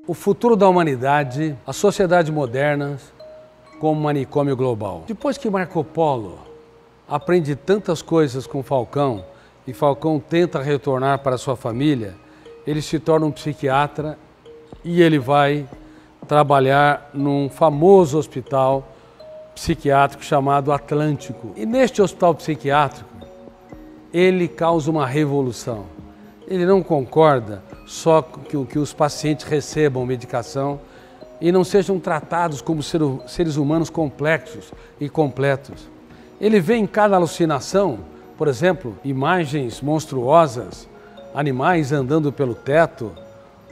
O futuro da humanidade, a sociedade moderna como manicômio global. Depois que Marco Polo aprende tantas coisas com Falcão e Falcão tenta retornar para sua família, ele se torna um psiquiatra e ele vai trabalhar num famoso hospital psiquiátrico chamado Atlântico. E neste hospital psiquiátrico, ele causa uma revolução. Ele não concorda só que os pacientes recebam medicação e não sejam tratados como seres humanos complexos e completos. Ele vê em cada alucinação, por exemplo, imagens monstruosas, animais andando pelo teto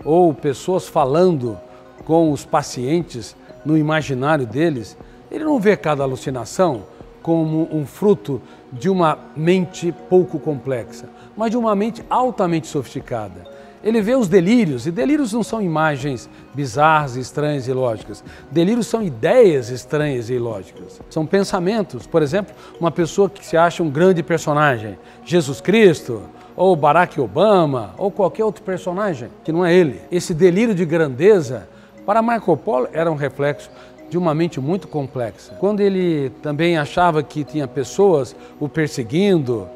ou pessoas falando com os pacientes no imaginário deles. Ele não vê cada alucinação como um fruto de uma mente pouco complexa, mas de uma mente altamente sofisticada. Ele vê os delírios, e delírios não são imagens bizarras, estranhas e ilógicas. Delírios são ideias estranhas e ilógicas. São pensamentos. Por exemplo, uma pessoa que se acha um grande personagem, Jesus Cristo, ou Barack Obama, ou qualquer outro personagem, que não é ele. Esse delírio de grandeza, para Marco Polo, era um reflexo de uma mente muito complexa. Quando ele também achava que tinha pessoas o perseguindo,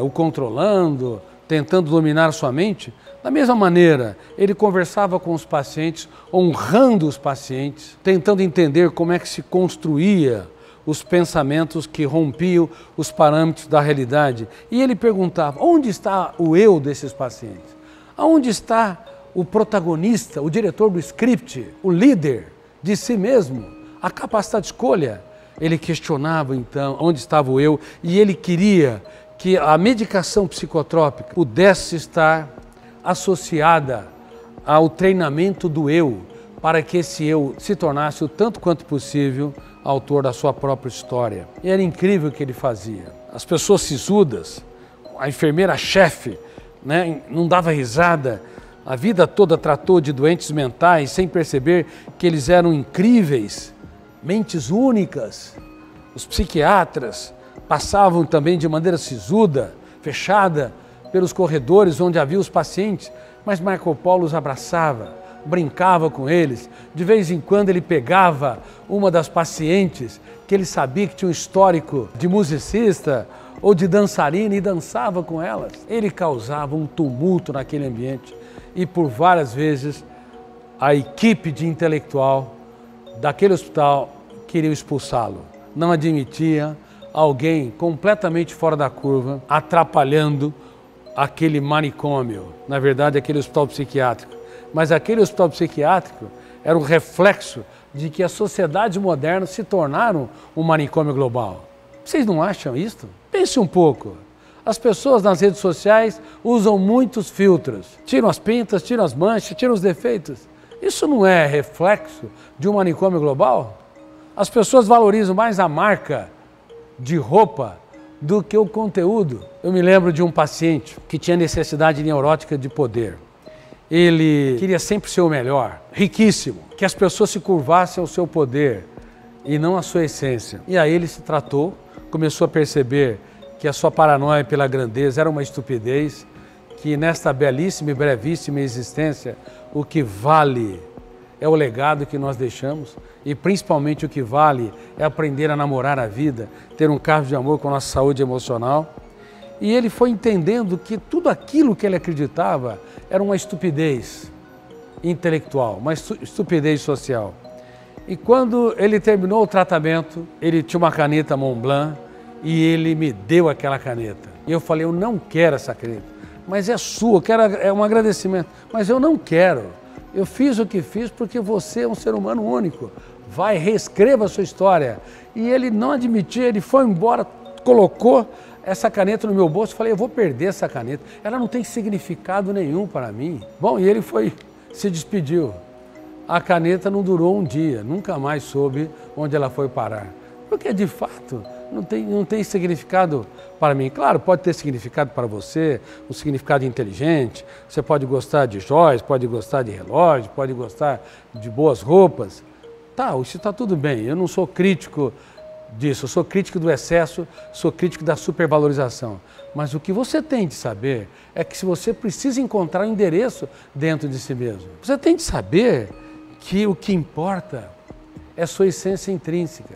o controlando, tentando dominar sua mente, da mesma maneira, ele conversava com os pacientes, honrando os pacientes, tentando entender como é que se construía os pensamentos que rompiam os parâmetros da realidade. E ele perguntava, onde está o eu desses pacientes? Aonde está o protagonista, o diretor do script, o líder de si mesmo, a capacidade de escolha? Ele questionava então onde estava o eu e ele queria que a medicação psicotrópica pudesse estar associada ao treinamento do eu, para que esse eu se tornasse o tanto quanto possível autor da sua própria história. E era incrível o que ele fazia. As pessoas sisudas, a enfermeira-chefe, não dava risada, a vida toda tratou de doentes mentais sem perceber que eles eram incríveis, mentes únicas. Os psiquiatras passavam também de maneira sisuda, fechada, pelos corredores onde havia os pacientes, mas Marco Polo os abraçava, brincava com eles. De vez em quando ele pegava uma das pacientes que ele sabia que tinha um histórico de musicista ou de dançarina e dançava com elas. Ele causava um tumulto naquele ambiente e por várias vezes a equipe de intelectual daquele hospital queria expulsá-lo. Não admitia alguém completamente fora da curva, atrapalhando aquele manicômio, na verdade aquele hospital psiquiátrico. Mas aquele hospital psiquiátrico era um reflexo de que as sociedades modernas se tornaram um manicômio global. Vocês não acham isso? Pense um pouco. As pessoas nas redes sociais usam muitos filtros. Tiram as pintas, tiram as manchas, tiram os defeitos. Isso não é reflexo de um manicômio global? As pessoas valorizam mais a marca de roupa do que o conteúdo. Eu me lembro de um paciente que tinha necessidade neurótica de poder. Ele queria sempre ser o melhor, riquíssimo, que as pessoas se curvassem ao seu poder e não à sua essência. E aí ele se tratou, começou a perceber que a sua paranoia pela grandeza era uma estupidez, que nesta belíssima e brevíssima existência o que vale é o legado que nós deixamos e principalmente o que vale é aprender a namorar a vida, ter um carro de amor com a nossa saúde emocional. E ele foi entendendo que tudo aquilo que ele acreditava era uma estupidez intelectual, uma estupidez social. E quando ele terminou o tratamento, ele tinha uma caneta Montblanc e ele me deu aquela caneta. E eu falei, eu não quero essa caneta, mas é sua, é um agradecimento, mas eu não quero. Eu fiz o que fiz porque você é um ser humano único. Vai, reescreva a sua história. E ele não admitia, ele foi embora, colocou essa caneta no meu bolso. Falei, eu vou perder essa caneta. Ela não tem significado nenhum para mim. Bom, e ele se despediu. A caneta não durou um dia, nunca mais soube onde ela foi parar. Porque, de fato, não tem significado para mim. Claro, pode ter significado para você, um significado inteligente. Você pode gostar de joias, pode gostar de relógio, pode gostar de boas roupas. Tá, isso está tudo bem. Eu não sou crítico disso, eu sou crítico do excesso, sou crítico da supervalorização. Mas o que você tem de saber é que se você precisa encontrar um endereço dentro de si mesmo. Você tem de saber que o que importa é sua essência intrínseca.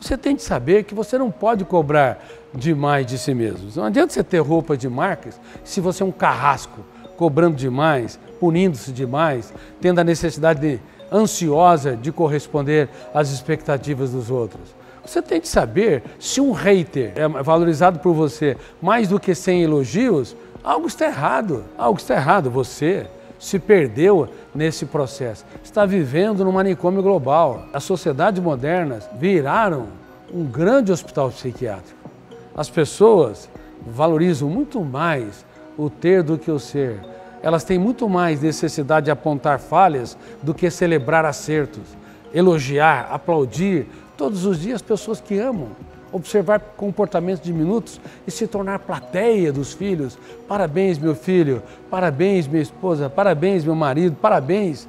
Você tem de saber que você não pode cobrar demais de si mesmo. Não adianta você ter roupa de marcas se você é um carrasco, cobrando demais, punindo-se demais, tendo a necessidade ansiosa de corresponder às expectativas dos outros. Você tem de saber se um hater é valorizado por você mais do que 100 elogios, algo está errado. Algo está errado. Você se perdeu nesse processo. Está vivendo num manicômio global. As sociedades modernas viraram um grande hospital psiquiátrico. As pessoas valorizam muito mais o ter do que o ser. Elas têm muito mais necessidade de apontar falhas do que celebrar acertos, elogiar, aplaudir todos os dias pessoas que amam, observar comportamentos diminutos e se tornar plateia dos filhos. Parabéns, meu filho, parabéns, minha esposa, parabéns, meu marido, parabéns,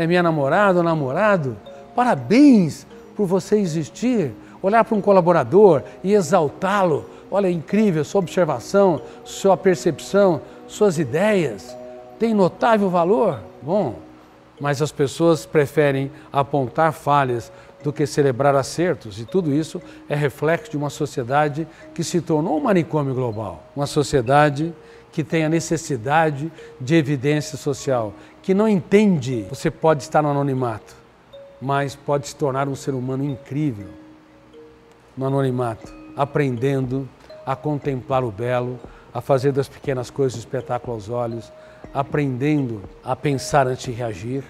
minha namorada ou namorado, parabéns por você existir. Olhar para um colaborador e exaltá-lo. Olha, é incrível sua observação, sua percepção, suas ideias. Tem notável valor? Bom, mas as pessoas preferem apontar falhas do que celebrar acertos, e tudo isso é reflexo de uma sociedade que se tornou um manicômio global. Uma sociedade que tem a necessidade de evidência social, que não entende você pode estar no anonimato, mas pode se tornar um ser humano incrível no anonimato, aprendendo a contemplar o belo, a fazer das pequenas coisas um espetáculo aos olhos, aprendendo a pensar antes de reagir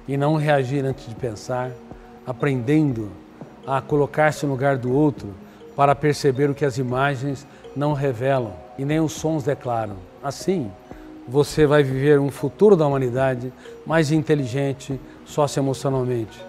e não reagir antes de pensar, aprendendo a colocar-se no lugar do outro para perceber o que as imagens não revelam e nem os sons declaram. Assim, você vai viver um futuro da humanidade mais inteligente socioemocionalmente.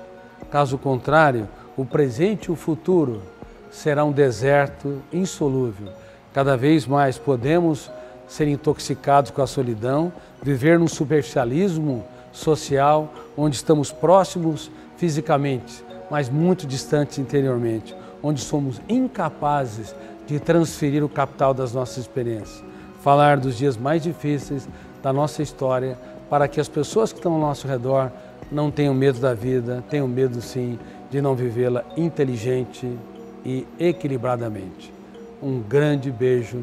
Caso contrário, o presente e o futuro será um deserto insolúvel. Cada vez mais podemos ser intoxicados com a solidão, viver num superficialismo social, onde estamos próximos fisicamente, mas muito distantes interiormente, onde somos incapazes de transferir o capital das nossas experiências. Falar dos dias mais difíceis da nossa história, para que as pessoas que estão ao nosso redor não tenham medo da vida, tenham medo sim de não vivê-la inteligente e equilibradamente. Um grande beijo